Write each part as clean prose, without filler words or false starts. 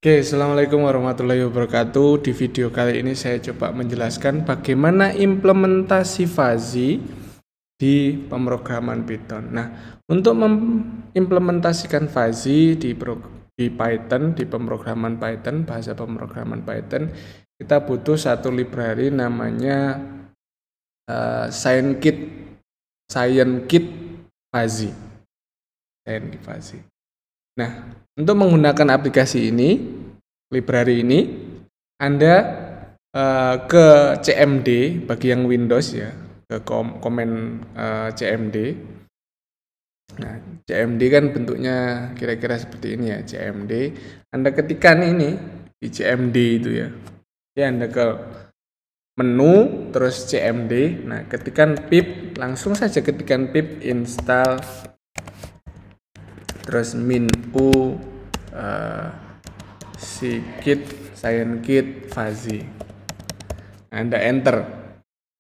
Oke, assalamualaikum warahmatullahi wabarakatuh. Di video kali ini saya coba menjelaskan bagaimana implementasi fuzzy di pemrograman Python. Nah, untuk mengimplementasikan fuzzy di Python, di pemrograman Python, bahasa pemrograman Python, kita butuh satu library namanya scienkit fuzzy. Nah, untuk menggunakan aplikasi ini, library ini, Anda ke CMD bagi yang Windows ya, ke komen CMD. Nah, CMD kan bentuknya kira-kira seperti ini ya, CMD. Anda ketikkan ini di CMD itu ya. Ya, Anda ke menu terus CMD. Nah, ketikkan pip, langsung saja ketikkan pip install terus -u scienkit fuzzy. Anda enter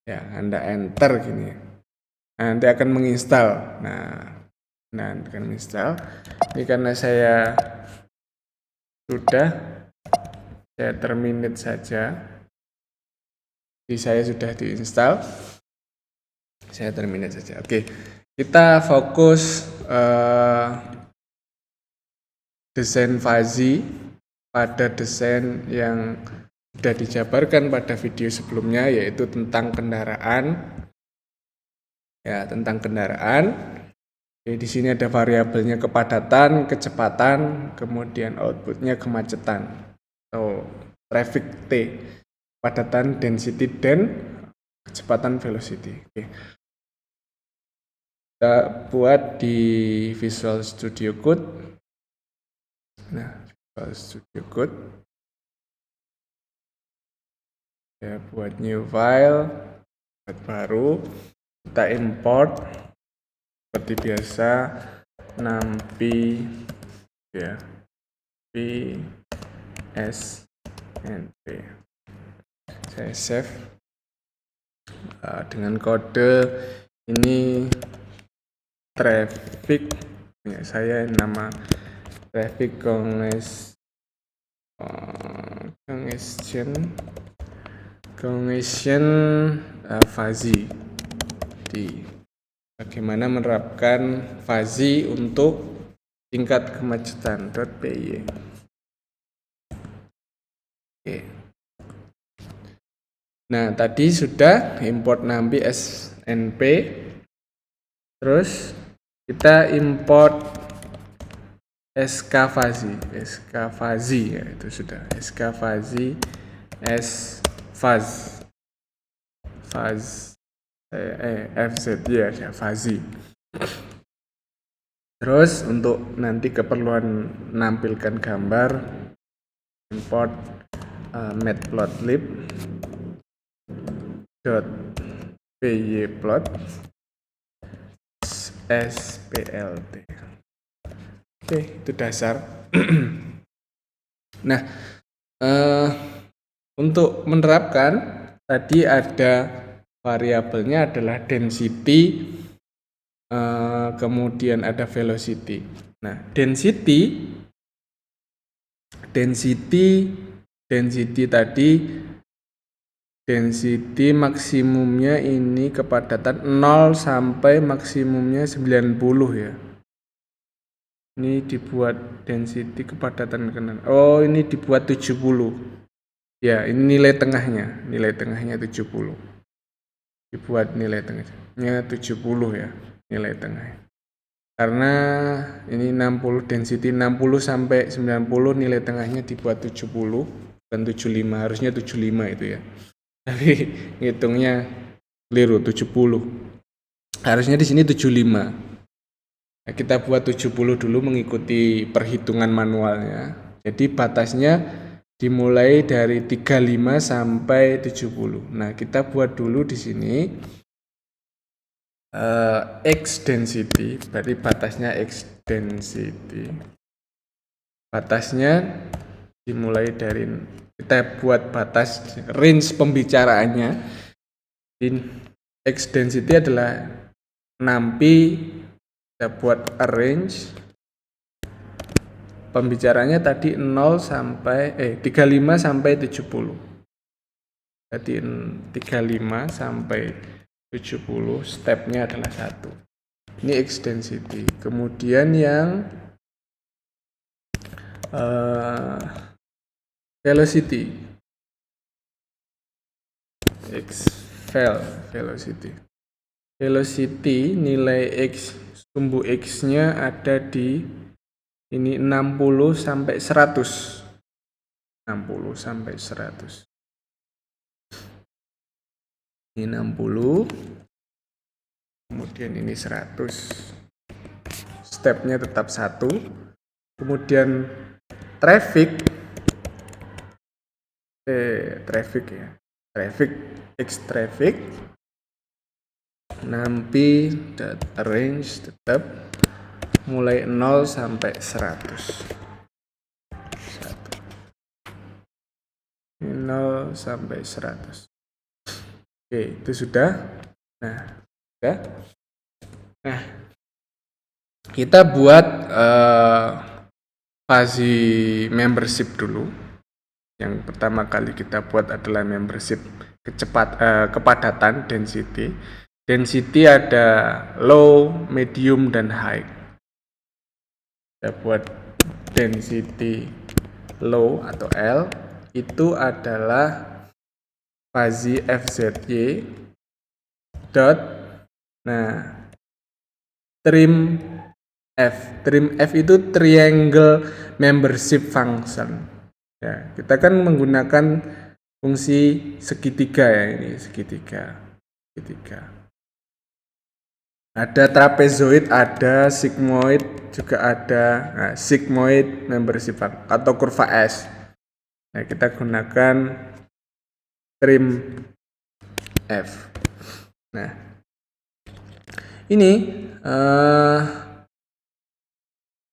ya, Anda enter gini. Nanti akan menginstal. Nah akan menginstal. Ini karena saya terminate saja. Jadi saya sudah diinstal. Saya terminate saja. Oke, kita fokus desain fuzzy pada desain yang sudah dijabarkan pada video sebelumnya, yaitu tentang kendaraan. Ya, tentang kendaraan. Jadi di sini ada variabelnya kepadatan, kecepatan, kemudian outputnya kemacetan atau traffic T, kepadatan, density, dan kecepatan velocity. Oke. Kita buat di Visual Studio Code. Nah, Visual Studio Code. Ya, buat new file, buat baru, kita import seperti biasa numpy ya, psnp. Saya save dengan kode ini traffic ya, saya nama traffic congestion fuzzy. Di bagaimana menerapkan fuzzy untuk tingkat kemacetan.py. Oke. Nah, tadi sudah import numpy snp. Terus kita import skfuzzy ya, itu sudah skfuzzy fuzz fz ya, fuzzy. Terus untuk nanti keperluan menampilkan gambar, import matplotlib.pyplot splt. Oke, itu dasar. Nah, untuk menerapkan tadi ada variabelnya adalah density, kemudian ada velocity. Nah, density tadi, density maksimumnya ini kepadatan 0 sampai maksimumnya 90 ya. Ini dibuat density kepadatan kanan. Oh, ini dibuat 70. Ya, ini nilai tengahnya 70. Dibuat nilai tengahnya 70 ya, nilai tengahnya. Karena ini 60, density 60 sampai 90, nilai tengahnya dibuat 70, bukan 75, harusnya 75 itu ya. Tapi ngitungnya keliru, 70. Harusnya di sini 75. Nah, kita buat 70 dulu mengikuti perhitungan manualnya. Jadi batasnya dimulai dari 35 sampai 70. Nah, kita buat dulu di sini X density, berarti batasnya X density. Batasnya dimulai dari, kita buat batas range pembicaraannya. X density adalah numpy, kita buat range pembicaranya tadi 0 sampai 35 sampai 70. Berarti 35 sampai 70 stepnya adalah 1. Ini X density. Kemudian yang velocity. X velocity. Velocity nilai X sumbu X-nya ada di ini 60 sampai 100. 60 sampai 100. Ini 60. Kemudian ini 100. Stepnya tetap 1. Kemudian traffic ya. X traffic nampi range tetap mulai 0 sampai 100. 0 sampai 100. Oke, itu sudah. Nah, kita buat fuzzy membership dulu. Yang pertama kali kita buat adalah membership kepadatan density. Density ada low, medium, dan high. Kita buat density low atau L itu adalah fuzzy FZY dot trim F itu triangle membership function. Ya, kita kan menggunakan fungsi segitiga ya, ini segitiga. Ada trapezoid, ada sigmoid, juga ada sigmoid membership atau kurva S. Nah, kita gunakan trim F. Nah, ini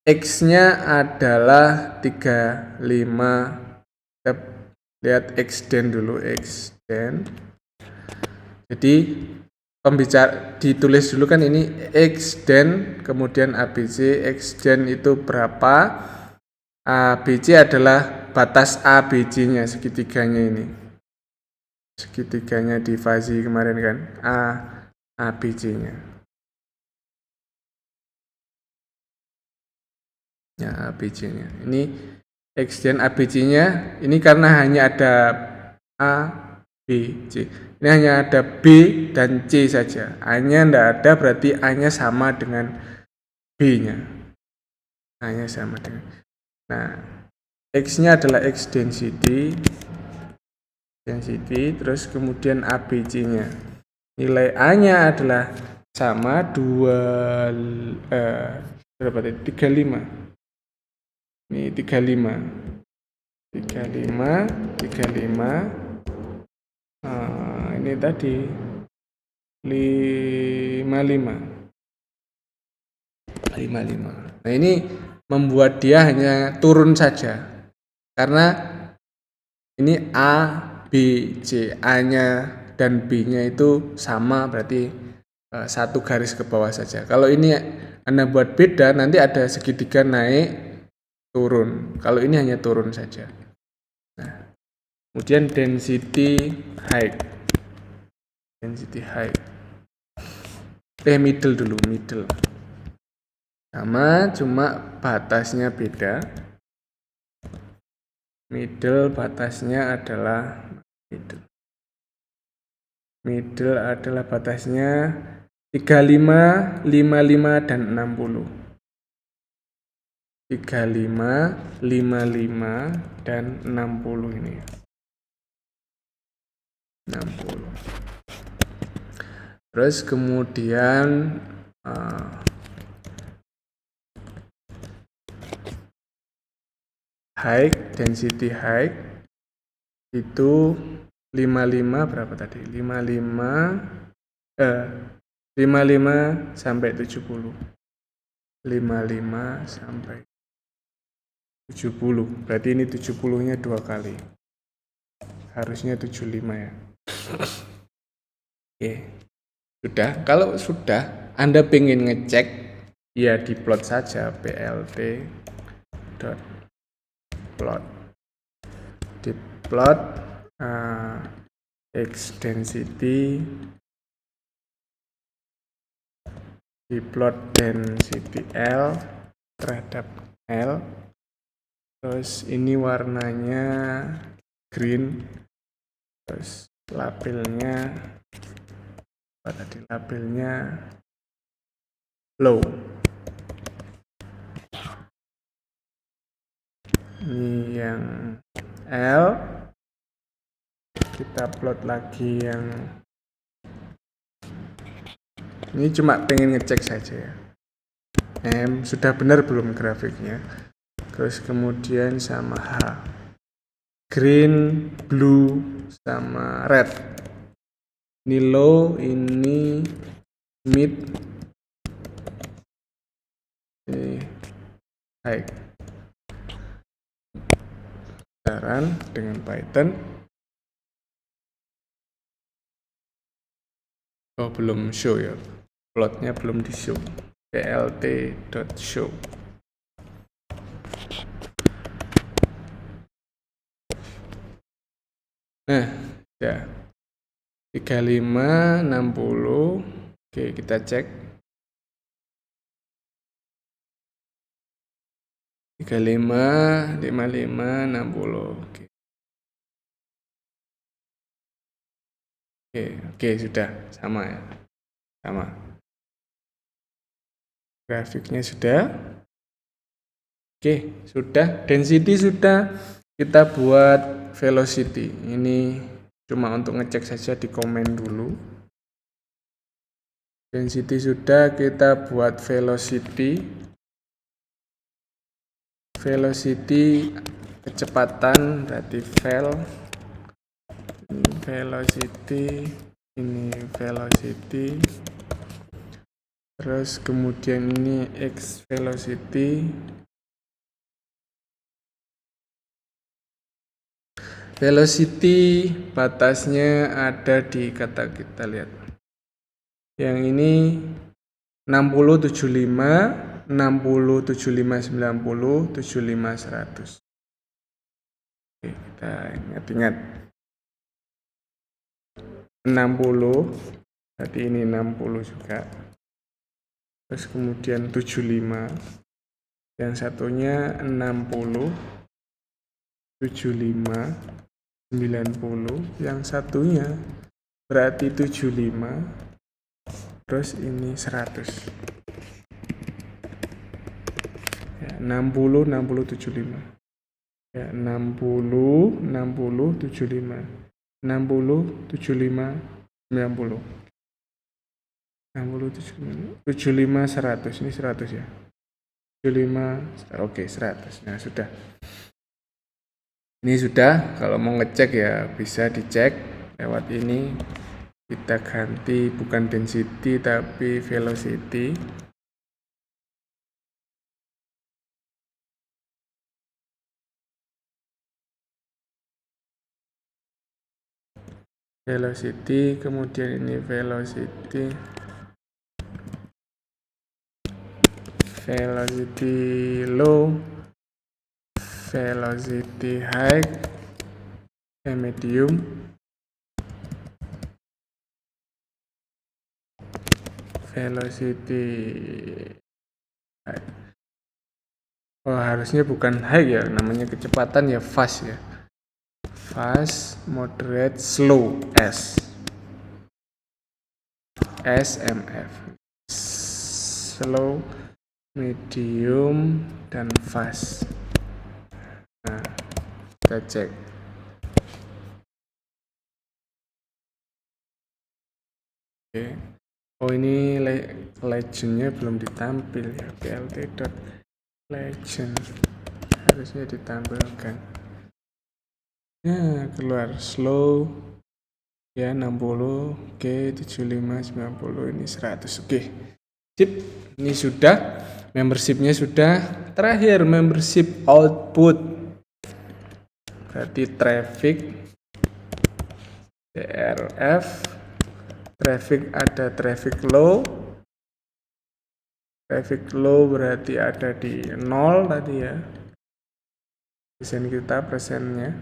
X-nya adalah 35. Kita lihat X-den dulu, X-den. Jadi ditulis dulu kan ini X-den, kemudian ABC. X-den itu berapa? ABC adalah batas ABC-nya, segitiganya ini. Segitiganya di fuzzy kemarin kan, ABC-nya. Ya, ABC-nya. Ini X-den ABC-nya, ini karena hanya ada A, B, C. Ini hanya ada B dan C saja. A-nya tidak ada, berarti A-nya sama dengan B-nya. A-nya sama dengan. Nah, X-nya adalah X density, terus kemudian ABC-nya. Nilai A-nya adalah sama 35. Ini 35. Ini tadi 55. Nah, ini membuat dia hanya turun saja. Karena ini A, B, C. A-nya dan B-nya itu sama, berarti satu garis ke bawah saja. Kalau ini Anda buat beda, nanti ada segitiga naik, turun. Kalau ini hanya turun saja. Nah, kemudian density height. Middle dulu, middle. Sama, cuma batasnya beda. Middle batasnya adalah middle adalah batasnya 35, 55, dan 60. 35, 55, dan 60 ini. 60. Terus kemudian height, density height itu 55 berapa tadi? 55 sampai 70. 55 sampai 70. Berarti ini 70-nya 2 kali. Harusnya 75 ya. Oke. Sudah. Kalau sudah Anda pengen ngecek, ya diplot saja plt dot diplot X density, diplot density L terhadap L, terus ini warnanya green, terus labelnya low. Ini yang L, kita plot lagi yang ini, cuma pengen ngecek saja ya, sudah benar belum grafiknya. Terus kemudian sama H, green, blue, sama red. Ini low, ini mid, ini high. Saran dengan Python. Oh, belum show ya, plotnya belum di show. plt.show. Nah, ya 35, 60. Oke, kita cek 35, 55, 60. Oke, sudah sama ya, sama. Grafiknya sudah. Oke, sudah. Density sudah. Kita buat velocity. Ini cuma untuk ngecek saja, di komen dulu. Density sudah, kita buat velocity. Velocity kecepatan berarti velocity, ini velocity. Terus kemudian ini x velocity. Velocity batasnya ada di kata, kita lihat. Yang ini 60, 75, 60, 75, 90, 75, 100. Oke, kita ingat-ingat. 60, berarti ini 60 juga. Terus kemudian 75. Yang satunya 60, 75, 90. Yang satunya berarti 75. Terus ini 100. Ya, 60, 60, 75. Ya, 60, 60, 75. 60, 75, 90. 60, 75, 100. Ini 100 ya. 75, oke, 100. Nah, sudah. Ini sudah. Kalau mau ngecek ya bisa dicek lewat ini. Kita ganti bukan density tapi velocity. Velocity, kemudian ini velocity low, velocity high, medium, velocity high. Oh, harusnya bukan high ya, namanya kecepatan ya fast ya. Fast, moderate, slow, SMF. Slow, medium, dan fast. Nah, kita cek. Oke. Oh, ini legendnya belum ditampil ya, plt.legend. Harusnya ditampilkan. Nah, keluar slow ya 60, oke, 75, 90, ini 100. Oke. Sip. Ini sudah. Membershipnya sudah. Terakhir membership output. Berarti traffic TRF. Traffic ada traffic low. Traffic low berarti ada di 0 tadi ya. desain kita persennya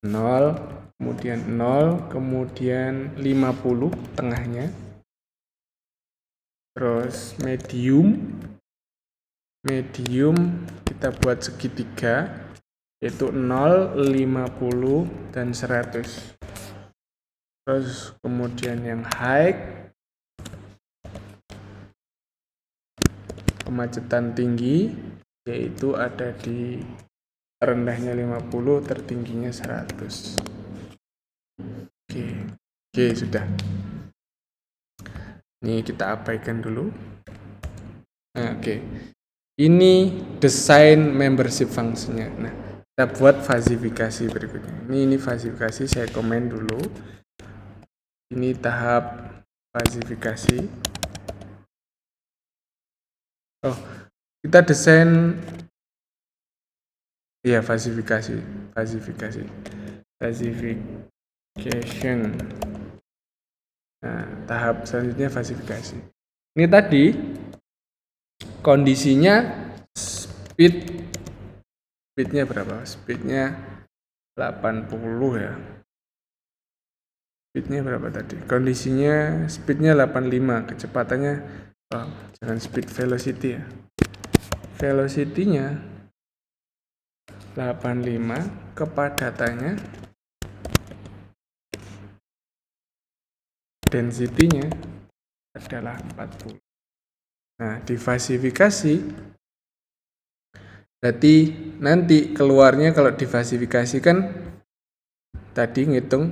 0, kemudian 0, kemudian 50 tengahnya, terus medium kita buat segitiga, yaitu 0, 50, dan 100. Terus kemudian yang high, kemacetan tinggi, yaitu ada di rendahnya 50, tertingginya 100. Oke, sudah. Ini kita abaikan dulu. Nah, oke. Ini desain membership fungsinya. Nah, kita buat fasifikasi berikutnya. Ini fasifikasi, saya komen dulu. Ini tahap fasifikasi. Oh, kita desain ya fasification. Nah, tahap selanjutnya fasifikasi. Ini tadi kondisinya speednya berapa? Speednya 80 ya. Speednya berapa tadi? Kondisinya speednya 85, kecepatannya jangan speed, velocity ya. Velocity-nya 85, kepadatannya, density-nya adalah 40. Nah, di fasifikasi berarti nanti keluarnya kalau difasifikasi kan tadi ngitung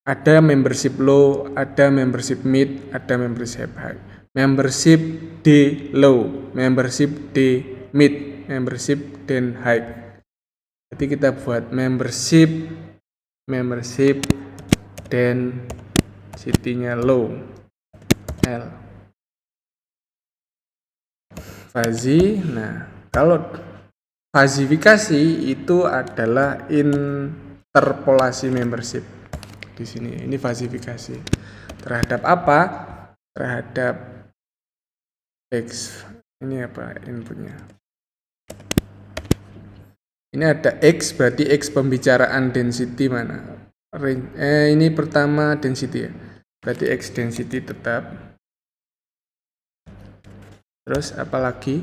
ada membership low, ada membership mid, ada membership high. Membership D low, membership D mid, membership dan high. Jadi kita buat membership dan density-nya low, L. Fazi, nah kalau fasifikasi itu adalah interpolasi membership. Di sini ini fasifikasi terhadap apa? Terhadap X. Ini apa inputnya? Ini ada X, berarti X pembicaraan density mana? Ini pertama density ya. Berarti X density tetap. Terus apalagi?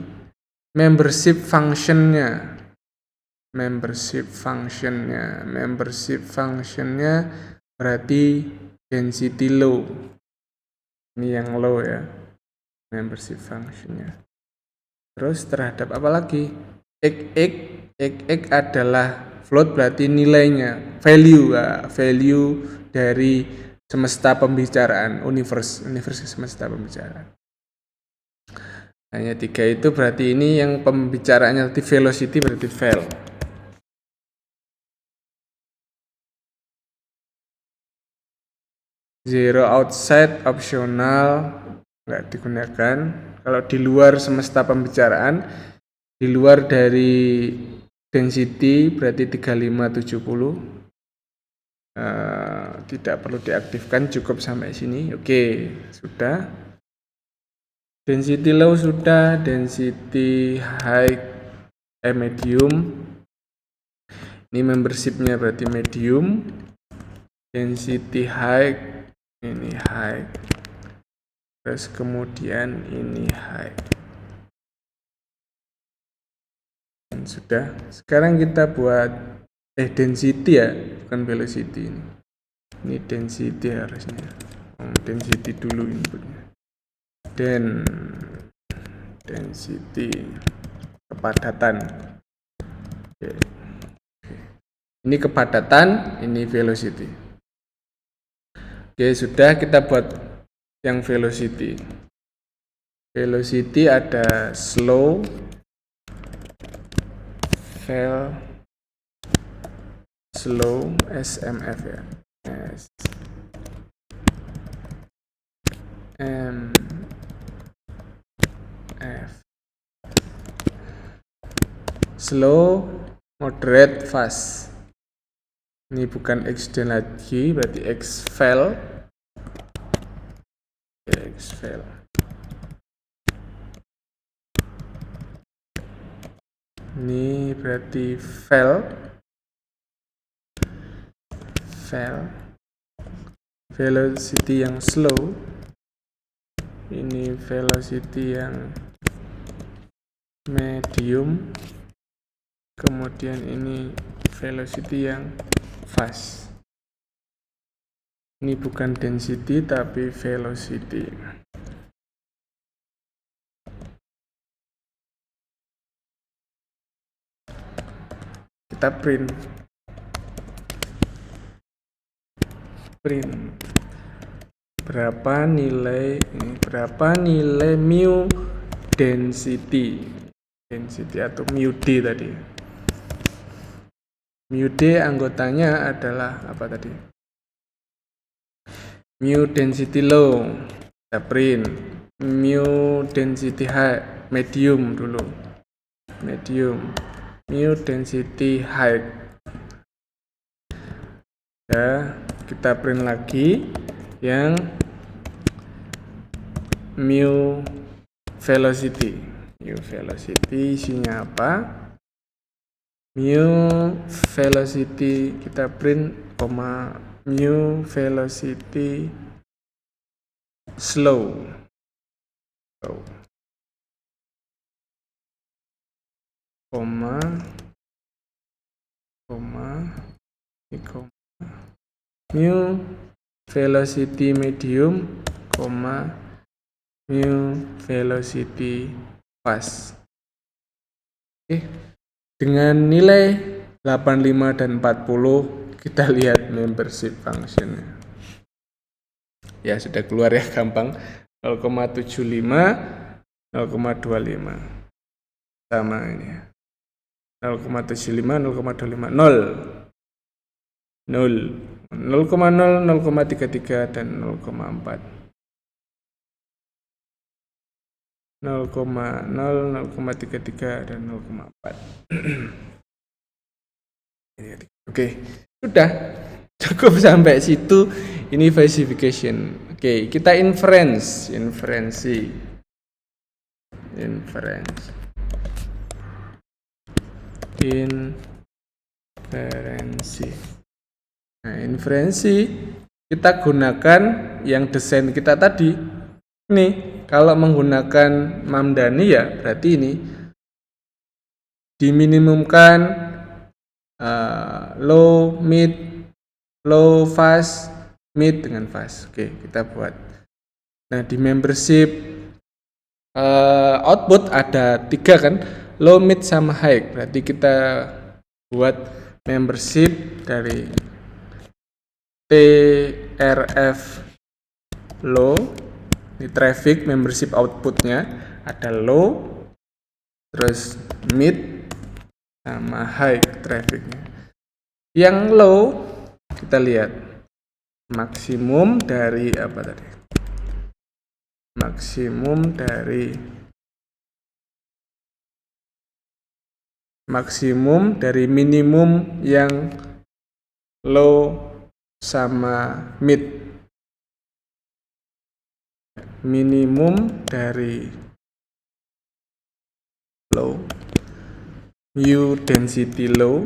Membership functionnya berarti density low. Ini yang low ya, membership functionnya. Terus terhadap apa lagi? X adalah float, berarti nilainya value dari semesta pembicaraan, universe semesta pembicaraan. Hanya 3 itu berarti ini yang pembicaraannya nanti velocity berarti vel. Zero outside optional nggak digunakan. Kalau di luar semesta pembicaraan, di luar dari density berarti 3570, tidak perlu diaktifkan, cukup sampai sini. Oke, sudah. Density low sudah, density high medium. Ini membershipnya berarti medium. Density high, ini high. Terus kemudian ini high. Dan sudah. Sekarang kita buat density ya, bukan velocity ini. Ini density harusnya. Density dulu inputnya. Dan density kepadatan. Oke. Ini kepadatan, ini velocity. Oke, sudah, kita buat yang velocity. Velocity ada slow, SMF ya. Slow, moderate, fast. Ini bukan X-den lagi, berarti X-vel. Ini berarti velocity yang slow. Ini velocity yang medium. Kemudian ini velocity yang fast. Ini bukan density tapi velocity. Kita print berapa nilai mu density atau mu d tadi. Mu d anggotanya adalah apa tadi? Mu density low, kita print. Mu density high, medium dulu. Mu density high. Ya, kita print lagi yang mu velocity. Mu velocity isinya apa? Mu velocity kita print, mu velocity slow. Mu velocity medium, mu velocity fast. Oke. Dengan nilai 85 dan 40 kita lihat membership function-nya. Ya, sudah keluar ya, gampang. 0,75, 0,25. Sama ini ya. 0,75, 0,25, 0. 0,0, 0,33 dan 0,4. 0,0, 0,33 dan 0,4. Oke, sudah cukup sampai situ. Ini verification. Oke, kita inferensi. Nah, inferensi kita gunakan yang desain kita tadi. Nih, kalau menggunakan Mamdani ya berarti ini diminimumkan low, mid, low, fast, mid dengan fast. Oke, kita buat. Nah, di membership output ada 3 kan, low, mid, sama high. Berarti kita buat membership dari TRF low. Ini traffic membership outputnya ada low, terus mid, sama high trafficnya. Yang low kita lihat maksimum dari apa tadi? Maksimum dari minimum yang low sama mid. Minimum dari low, mu density low,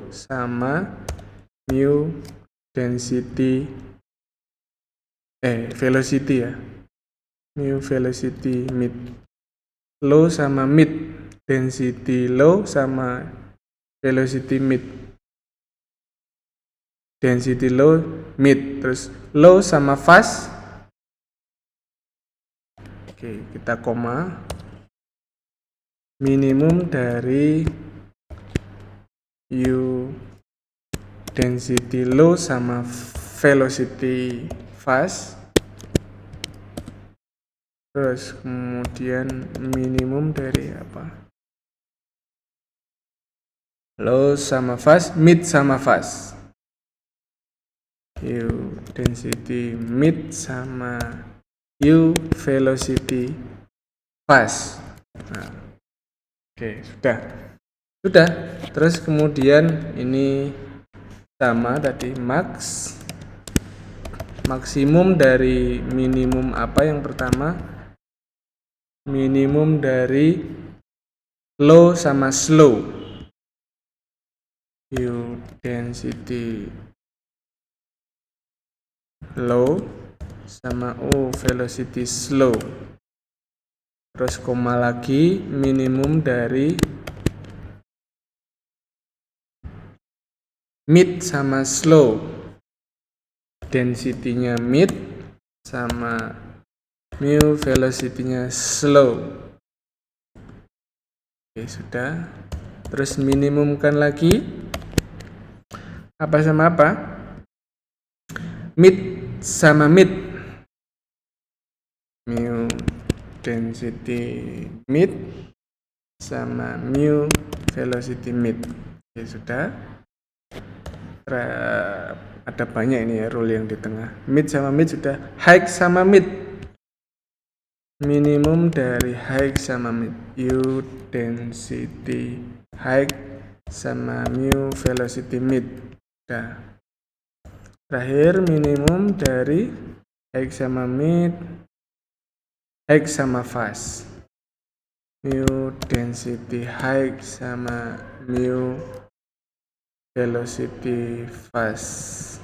sama mu density velocity ya. Mu velocity mid. Low sama mid, density low sama velocity mid. Density low, mid, terus low sama fast. Oke, kita koma. Minimum dari u density low sama velocity fast. Terus kemudian minimum dari apa? Low sama fast, mid sama fast. U density mid sama U velocity fast. Nah, oke, sudah. Terus kemudian ini sama tadi maksimum dari minimum apa yang pertama? minimum dari low sama slow. View density low sama velocity slow. Terus koma lagi, minimum dari mid sama slow. Density-nya mid sama mu velocity-nya slow. Oke, sudah. Terus minimumkan lagi. Apa sama apa? Mid sama mid. Mu density mid sama mu velocity mid. Oke, sudah. Ada banyak ini ya rule yang di tengah. Mid sama mid sudah. High sama mid. Minimum dari high sama mid. U density high sama mu velocity mid. Sudah. Terakhir minimum dari high sama mid, high sama fast. Mu density high sama mu velocity fast.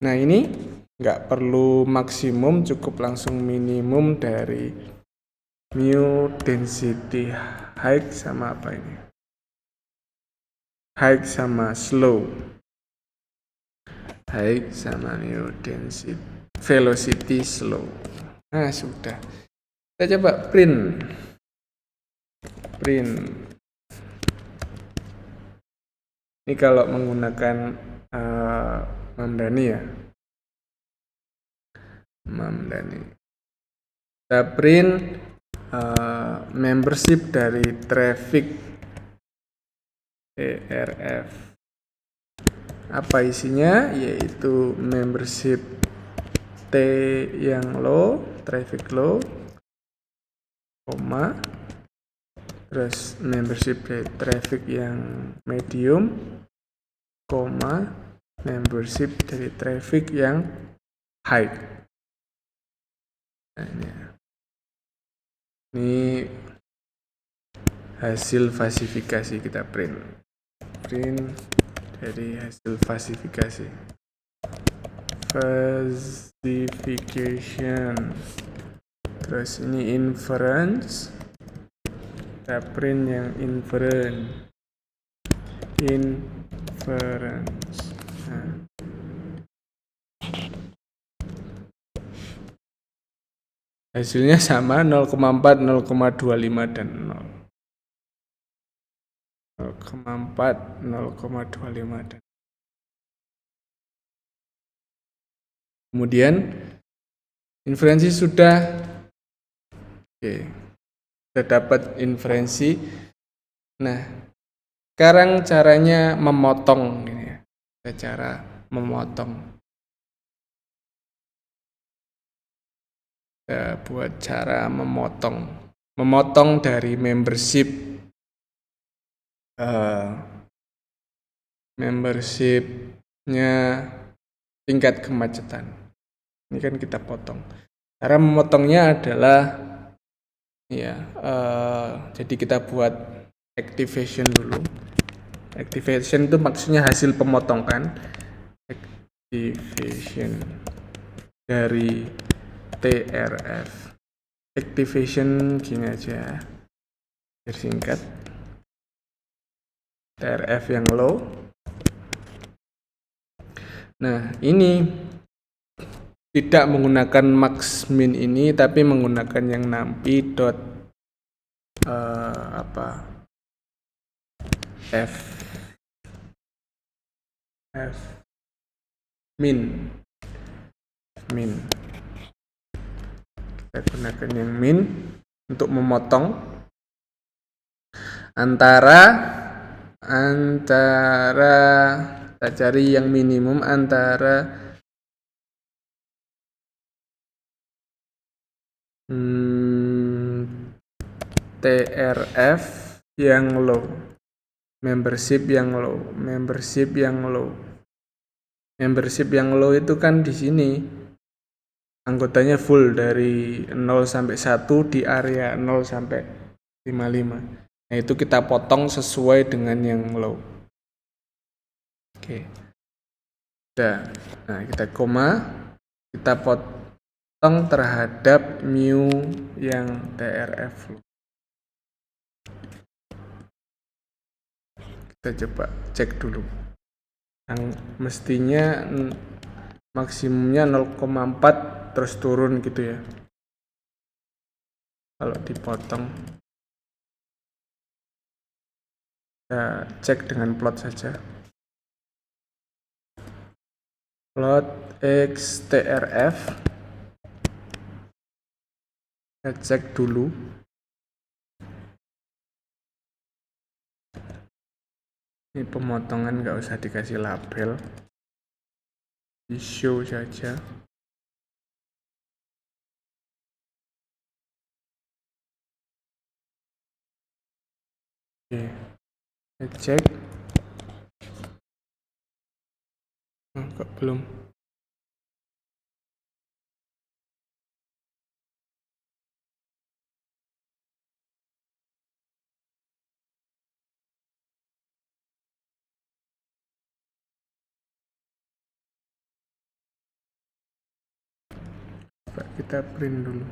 Nah, ini nggak perlu maksimum, cukup langsung minimum dari mu density high sama apa ini? High sama slow. High sama mu density velocity slow. Nah, sudah. Kita coba print. Ini kalau menggunakan Mamdani ya. Mamdani. Kita print membership dari traffic TRF. Apa isinya? Yaitu membership T yang low, traffic low, koma, terus membership dari traffic yang medium, koma, membership dari traffic yang high. Nah, ini hasil falsifikasi, kita print dari hasil falsifikasi. Terus ini inference, kita print yang inference. Nah. Hasilnya sama 0,4, 0,25 dan 0. 0,4, 0,25 dan kemudian inferensi sudah. Oke, sudah dapat inferensi. Nah, sekarang caranya memotong ini ya. Cara memotong. Kita buat cara memotong dari membershipnya tingkat kemacetan. Ini kan kita potong. Cara memotongnya adalah ya, jadi kita buat activation dulu. Activation itu maksudnya hasil pemotong kan. Activation dari TRF. Activation gini aja, biar singkat. TRF yang low. Nah, ini tidak menggunakan max min ini, tapi menggunakan yang nampi dot f min. Kita gunakan yang min untuk memotong antara kita cari yang minimum antara TRF yang low, membership yang low itu kan di sini anggotanya full dari 0 sampai 1 di area 0 sampai 55. Nah, itu kita potong sesuai dengan yang low. Oke. Nah, kita koma, kita potong terhadap mu yang TRF. Kita coba cek dulu. Yang mestinya maksimumnya 0,4 terus turun gitu ya. Kalau dipotong, kita cek dengan plot saja. Plot XTRF, kita cek dulu. Ini pemotongan nggak usah dikasih label, di show saja. Oke, kita cek. Kok belum? Coba kita print dulu.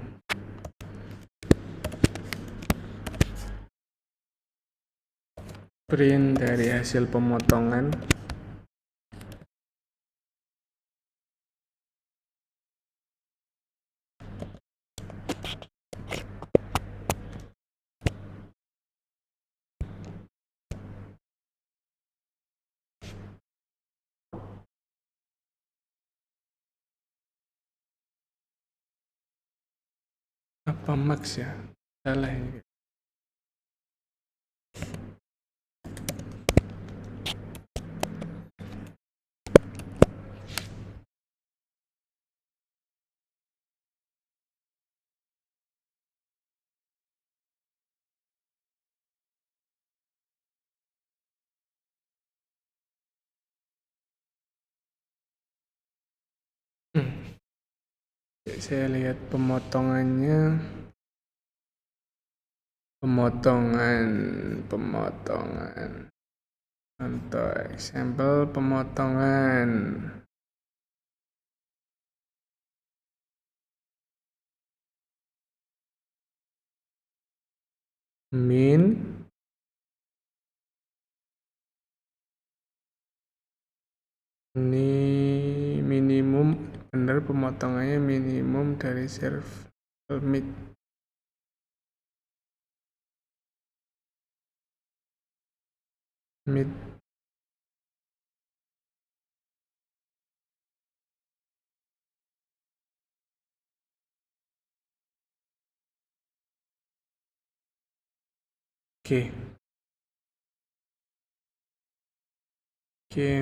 Print dari hasil pemotongan. Apa max ya? Salah ini. Saya lihat pemotongannya. Pemotongan. Untuk example pemotongan. Min ini minimum, benar pemotongannya minimum dari circle mid. Oke,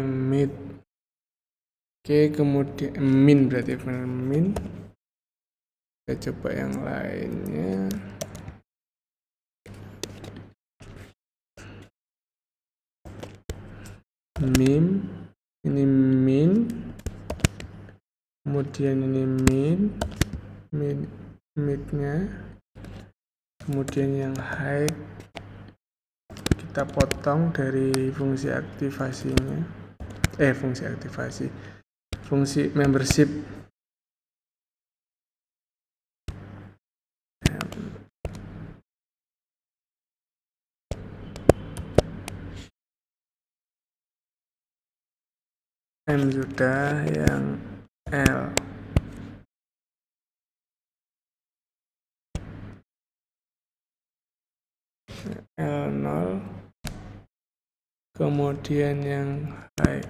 mid. Oke, kemudian min berarti benar min. Kita coba yang lainnya. Mim, ini min, kemudian ini midnya, kemudian yang high kita potong dari fungsi aktivasinya, fungsi membership. M sudah, yang L L0, kemudian yang high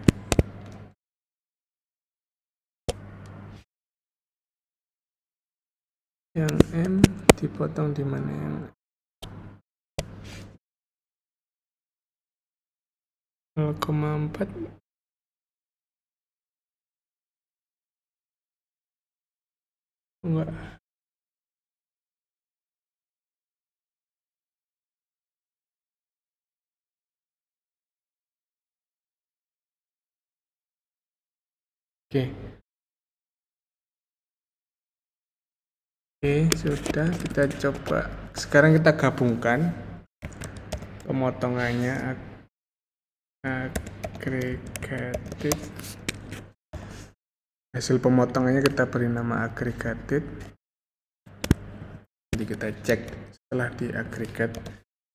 yang M dipotong di mana yang 0,4 enggak. Oke, Oke, sudah, kita coba. Sekarang kita gabungkan pemotongannya agregated. Hasil pemotongannya kita beri nama agregated. Jadi kita cek setelah di agregat.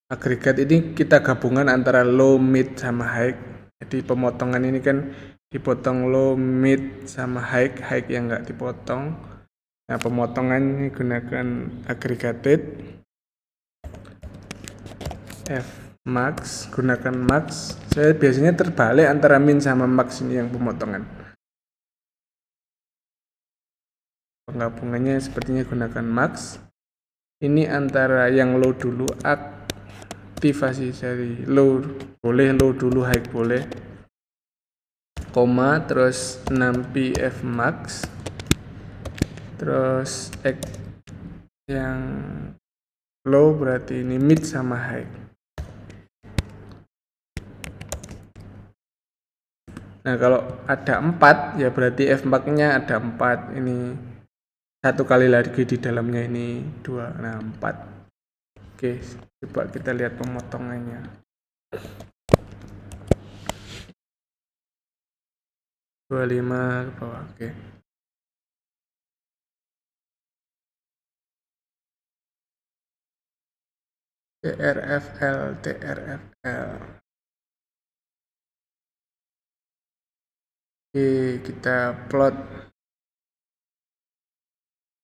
Agregat ini kita gabungan antara low, mid, sama high. Jadi pemotongan ini kan dipotong low, mid, sama high. High yang nggak dipotong. Nah, pemotongan ini gunakan agregated. F max, gunakan max. Saya biasanya terbalik antara min sama max ini yang pemotongan. Penggabungannya sepertinya gunakan max. Ini antara yang low dulu, aktivasi dari low boleh, low dulu, high boleh. Koma, terus 6p F max. Terus X yang low berarti ini mid sama high. Nah, kalau ada 4 ya berarti F max-nya ada 4. Ini satu kali lagi di dalamnya ini 2. Nah, 4. Oke, coba kita lihat pemotongannya. 25 ke bawah. Oke. TRFL. Oke, kita plot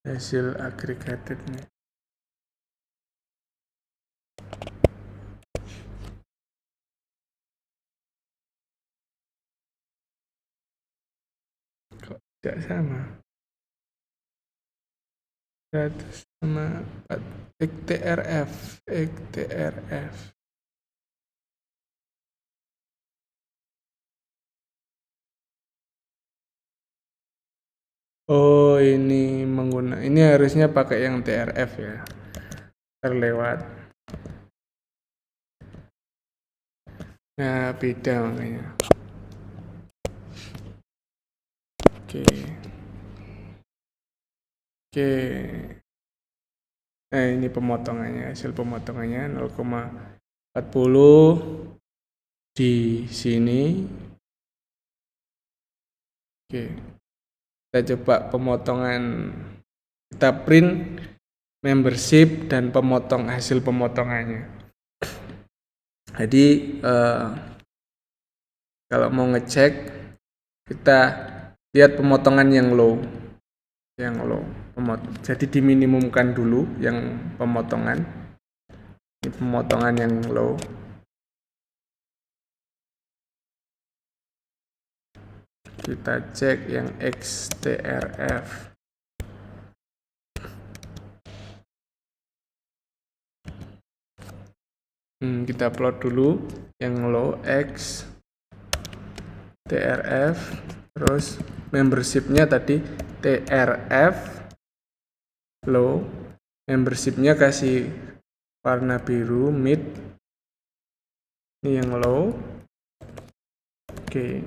hasil agregatednya. Kok tidak sama? 100 sama 4. TRF. Oh, ini ini harusnya pakai yang TRF ya. Terlewat. Nah, beda makanya. Oke. Nah, ini pemotongannya, hasil pemotongannya 0,40 di sini. Oke. Kita coba pemotongan, kita print membership dan hasil pemotongannya. Jadi kalau mau ngecek, kita lihat pemotongan yang low. Jadi diminimumkan dulu yang pemotongan. Ini pemotongan yang low. Kita cek yang XTRF. Kita plot dulu yang low X TRF, terus membershipnya tadi TRF low, membershipnya kasih warna biru mid, ini yang low. Oke.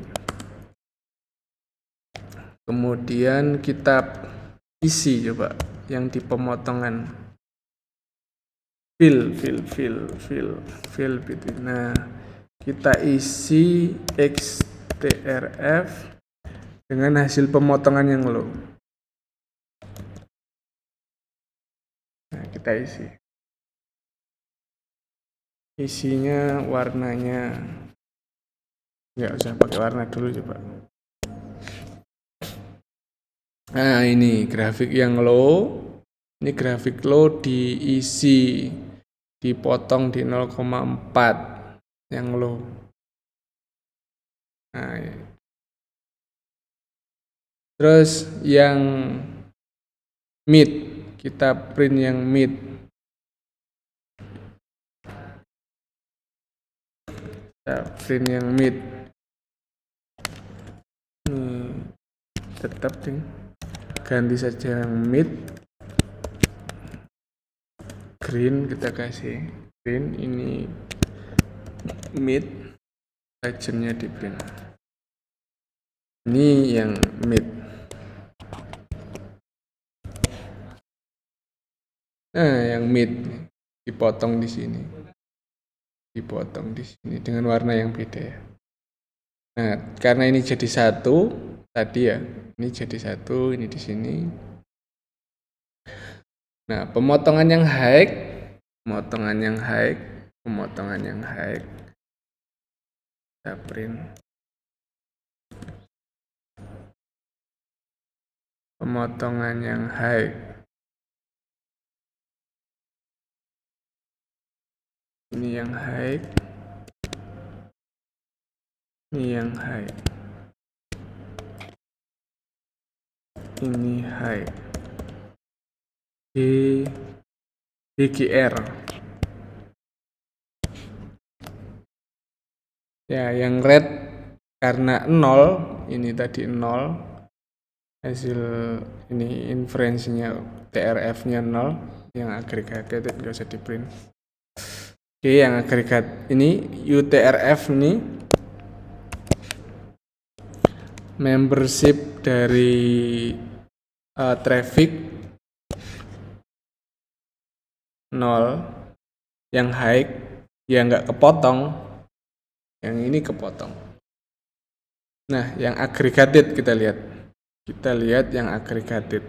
Kemudian kita isi coba yang di pemotongan fill. Nah, kita isi XTRF dengan hasil pemotongan yang low. Nah, kita isi. Isinya warnanya nggak usah pakai warna dulu coba. Nah, ini grafik yang low. Ini grafik low diisi, dipotong di 0,4 yang low. Nah, terus yang mid, kita print yang mid. Kita print yang mid. Tetap ganti saja yang mid. Green, kita kasih green, ini mid, legendnya di print. Ini yang mid. Nah, yang mid dipotong di sini. Dipotong di sini dengan warna yang beda ya. Nah, karena ini jadi satu tadi ya. Ini jadi satu, ini di sini. Nah, pemotongan yang high, pemotongan yang high, pemotongan yang high. Kita print. Pemotongan yang high. Ini yang high. Ini yang high. Ini high. DGR. Ya, yang red karena 0, ini tadi 0. Hasil ini inferensinya TRF-nya 0, yang agregated nggak usah di print. Oke, yang agregat ini UTRF ini membership dari traffic 0, yang high ya nggak kepotong, yang ini kepotong. Nah, yang agregated kita lihat yang agregated,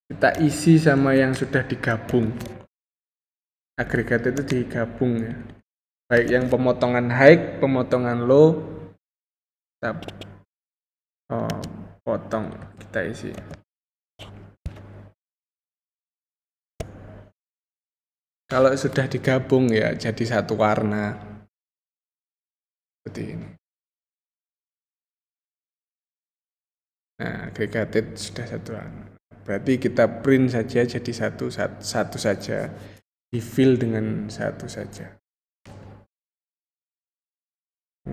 kita isi sama yang sudah digabung. Agregated itu digabung ya, baik yang pemotongan high, pemotongan low, kita potong, kita isi. Kalau sudah digabung ya jadi satu warna seperti ini. Nah, agregated sudah satu warna. Berarti kita print saja jadi satu saja, di fill dengan satu saja.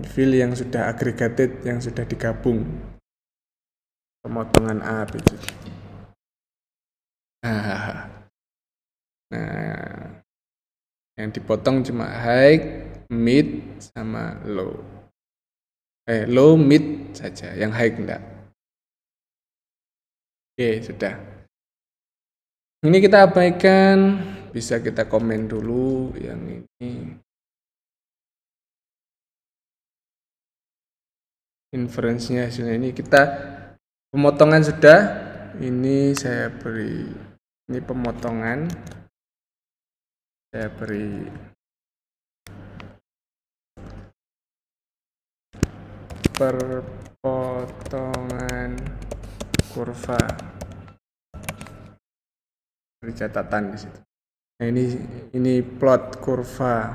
Fill yang sudah agregated, yang sudah digabung. Pemotongan A, B, C. Nah, yang dipotong cuma high, mid, sama low. Low, mid saja, yang high enggak. Oke, sudah. Ini kita abaikan, bisa kita komen dulu yang ini. Inferensinya hasilnya ini kita pemotongan sudah. Ini saya beri, ini pemotongan. Saya beri perpotongan kurva. Beri catatan di situ. Nah, ini plot kurva.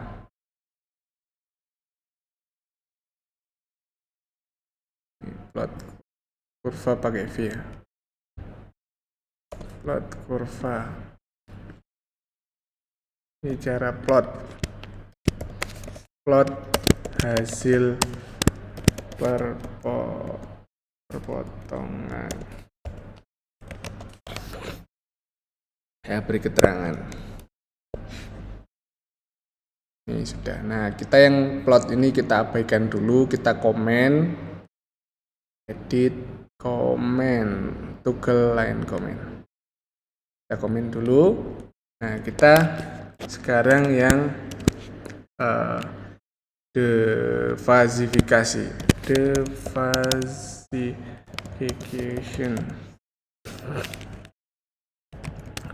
Plot kurva pakai V ya. Plot kurva. Ini cara plot hasil perpotongan. Ya, beri keterangan. Ini sudah. Nah, kita yang plot ini kita abaikan dulu, kita komen, edit, komen, toggle line comment. Kita komen dulu. Nah, kita sekarang yang defasifikasi.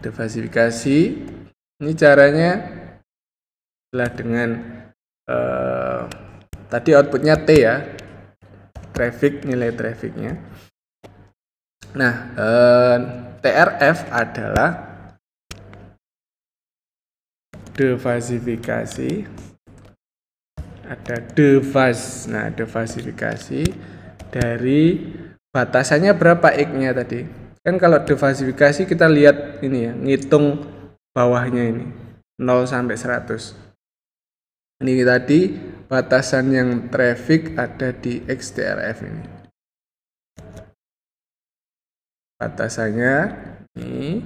Defasifikasi. Ini caranya adalah dengan tadi outputnya T ya, traffic, nilai trafficnya. Nah, TRF adalah defasifikasi, ada defas. Nah, defasifikasi dari batasannya berapa X-nya tadi. Kan kalau defasifikasi kita lihat ini ya, ngitung bawahnya ini 0 sampai 100. Ini tadi batasan yang traffic ada di XTRF ini. Batasannya ini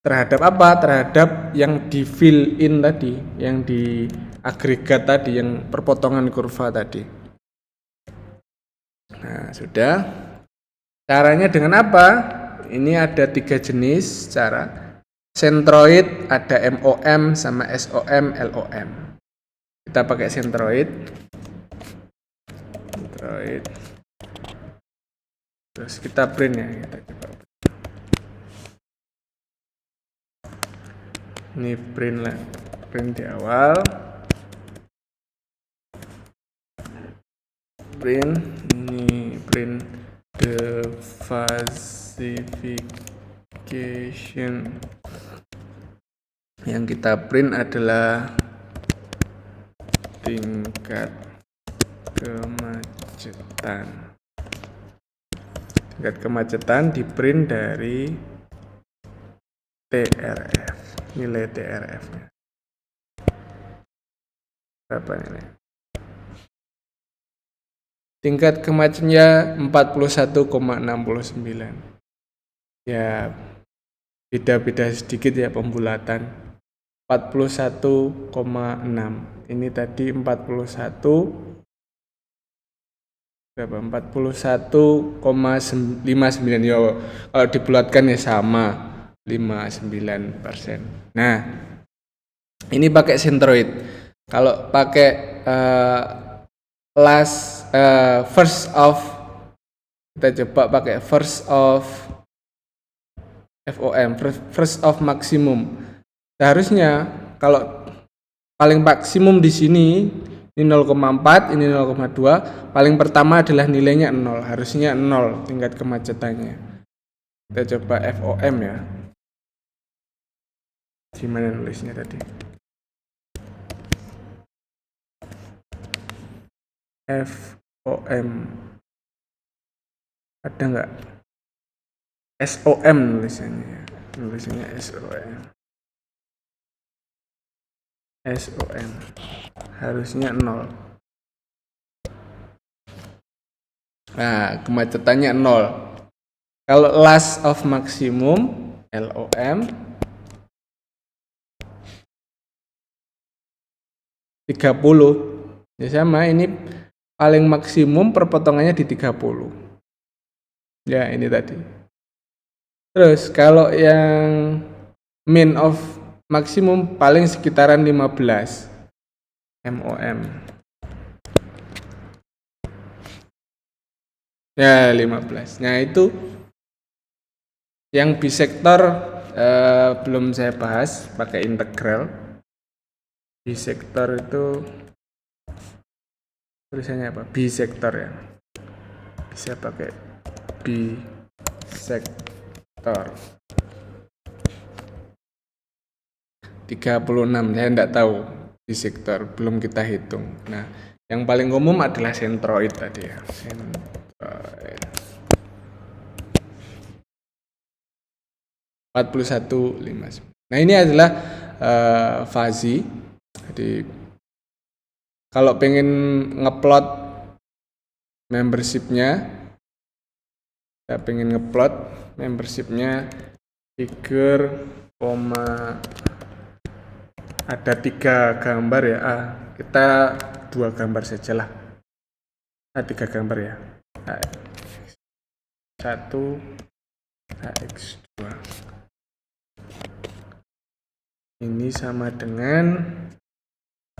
terhadap apa? Terhadap yang di fill in tadi, yang di agregat tadi, yang perpotongan kurva tadi. Nah, sudah. Caranya dengan apa? Ini ada 3 jenis cara. Centroid ada MOM sama SOM, LOM. Kita pakai centroid. Terus kita print ya, kita coba. Ini print lah, print di awal. Ini print the falsification. Yang kita print adalah tingkat kemacetan. Tingkat kemacetan di print dari TRF, nilai TRF-nya. Berapa ini? Tingkat kemacetannya 41,69. Ya, beda-beda sedikit ya pembulatan. 41,6. Ini tadi 41 berapa? 41,59 ya. Kalau dibulatkan ya sama 59%. Nah, ini pakai centroid. Kalau pakai first of, kita coba pakai first of FOM, first of maksimum. Seharusnya kalau paling maksimum di sini ini 0,4, ini 0,2, paling pertama adalah nilainya 0, harusnya 0 tingkat kemacetannya. Kita coba FOM ya. Gimana nulisnya tadi? FOM. Ada nggak? SOM nulisannya. Nulisannya SOM. SOM. Harusnya 0. Nah, kemacetannya 0. Kalau last of maksimum LOM 30. Ya sama, ini paling maksimum perpotongannya di 30. Ya, ini tadi. Terus kalau yang min of maksimum paling sekitaran 15 MOM. Ya, 15. Nah, itu yang bisektor belum saya bahas pakai integral. Bisektor itu tulisannya apa? Bisektor ya. Bisa pakai bisektor. 36, saya enggak tahu bisektor, belum kita hitung. Nah, yang paling umum adalah centroid tadi ya. Centroid. 41,59. Nah, ini adalah fuzzy. Jadi kalau pengen ngeplot membershipnya, saya pengen ngeplot membershipnya figure, ada 3 gambar ya. Kita 2 gambar sajalah. 3 gambar ya. AX1, AX2. Ini sama dengan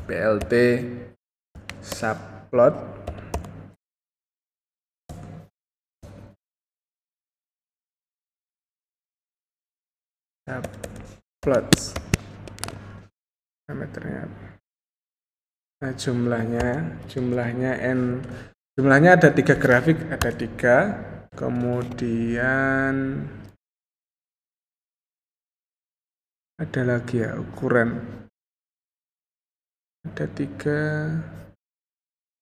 BLT subplot parameternya. Nah, jumlahnya ada 3 grafik, ada 3. Kemudian ada lagi ya ukuran, ada 3.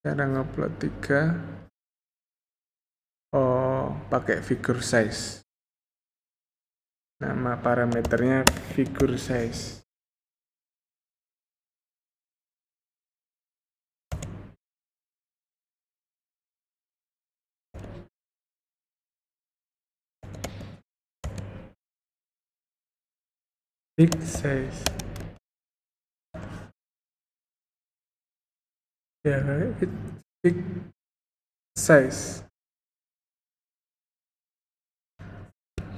Cara ngeplot 3. Pakai figure size. Nama parameternya figure size. Big size. Ya, big size.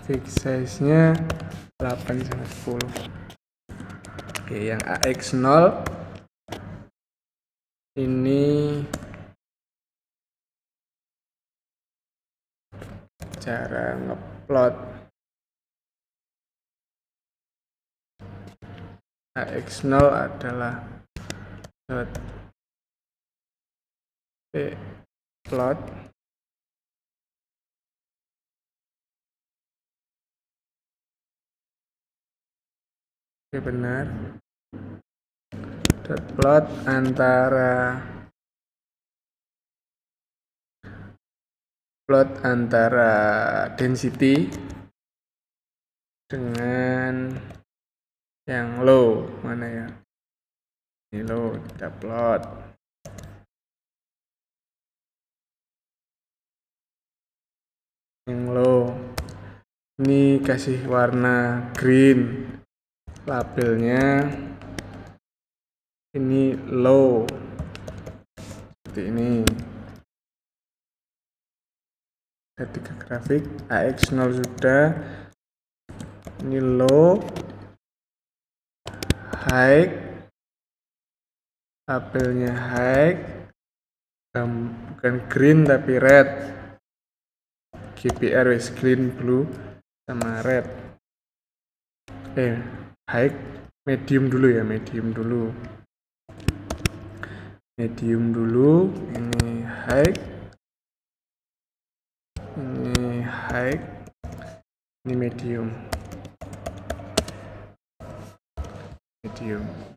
Big size-nya 8 sama 10. Oke, yang AX0 ini cara ngeplot AX0 adalah plot oke, benar. Plot antara density dengan yang low. Mana ya? Ini low, kita plot. Yang low. Ini kasih warna green. Labelnya ini low. Seperti ini. Ada 3 grafik. AX0 sudah. Ini low, high, labelnya high, bukan green tapi red. GPR wis green, blue, sama red. High, medium dulu ya, medium dulu. Ini high, ini medium.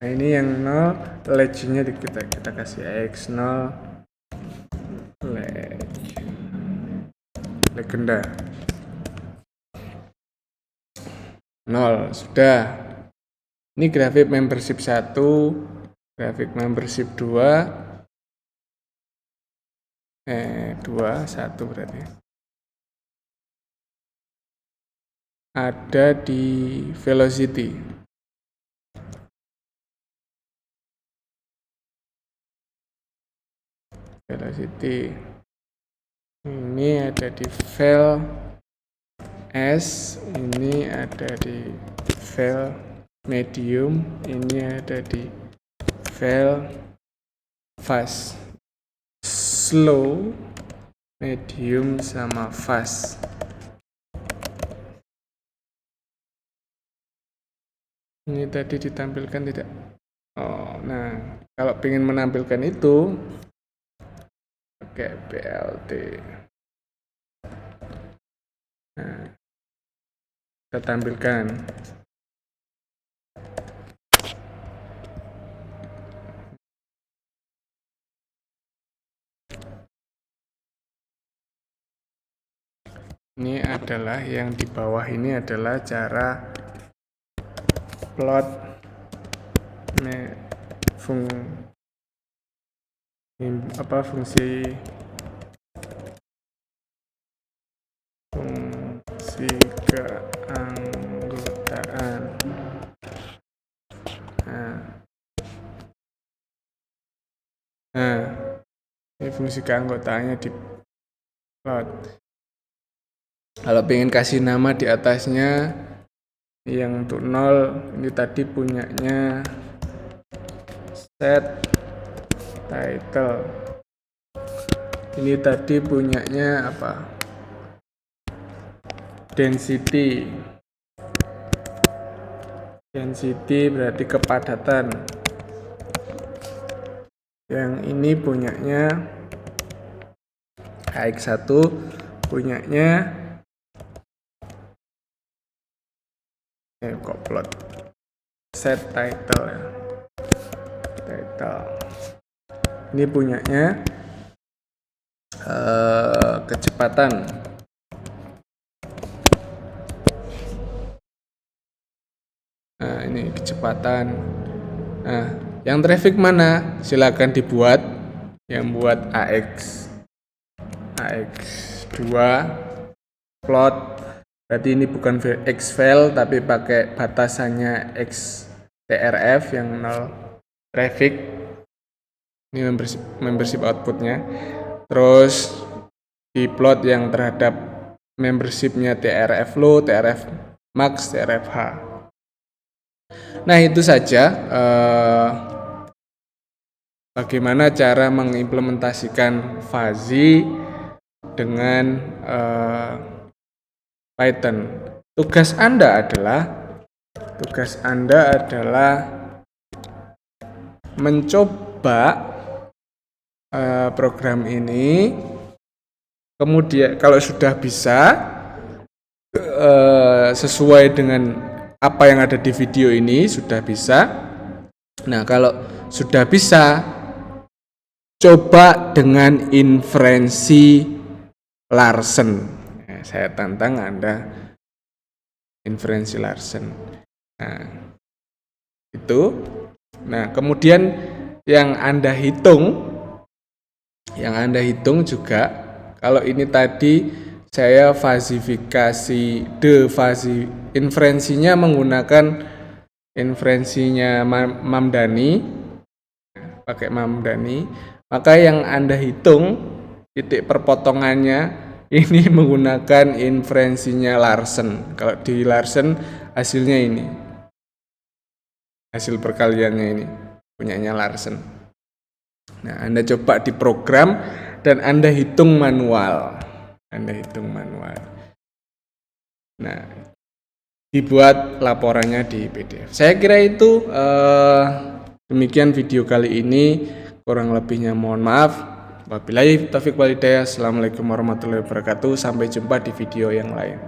Nah, ini yang 0, legend-nya kita kasih AX0 legenda 0 sudah. Ini grafik membership 1, grafik membership 2, 1 berarti. Ada di velocity. Ini ada di vel S, ini ada di vel medium, ini ada di vel fast. Slow, medium, sama fast. Ini tadi ditampilkan tidak? Nah, kalau ingin menampilkan itu pakai BLT. Nah, kita tampilkan. Ini adalah yang di bawah ini adalah cara plot fungsi keanggotaan. Nah, ini fungsi keanggotaannya di plot. Kalau pengen kasih nama di atasnya, yang untuk 0 ini tadi punyanya set title. Ini tadi punyanya apa? Density. Density berarti kepadatan. Yang ini punyanya AX1, punyanya plot set title ya. Title. Ini punyanya kecepatan. Nah, ini kecepatan. Nah, yang traffic mana? Silakan dibuat. Yang buat AX2 plot. Berarti ini bukan X-file tapi pakai batasannya XTRF yang 0 traffic. Ini membership outputnya. Terus di plot yang terhadap membershipnya TRF low, TRF max TRFH. Nah, itu saja bagaimana cara mengimplementasikan fuzzy dengan Python. Tugas Anda adalah mencoba program ini, kemudian kalau sudah bisa sesuai dengan apa yang ada di video ini, sudah bisa. Nah, kalau sudah bisa, coba dengan inferensi Larsen. Saya tantang Anda inferensi Larsen. Nah, itu. Nah, kemudian yang Anda hitung juga, kalau ini tadi saya fuzzifikasi inferensinya menggunakan inferensinya Mamdani, pakai Mamdani, maka yang Anda hitung titik perpotongannya ini menggunakan inferensinya Larsen. Kalau di Larsen hasilnya ini, hasil perkaliannya ini punyanya Larsen. Nah, Anda coba diprogram dan Anda hitung manual. Nah, dibuat laporannya di PDF. Saya kira itu demikian video kali ini. Kurang lebihnya mohon maaf. Wabillahi taufiq wal hidayah. Assalamualaikum warahmatullahi wabarakatuh. Sampai jumpa di video yang lain.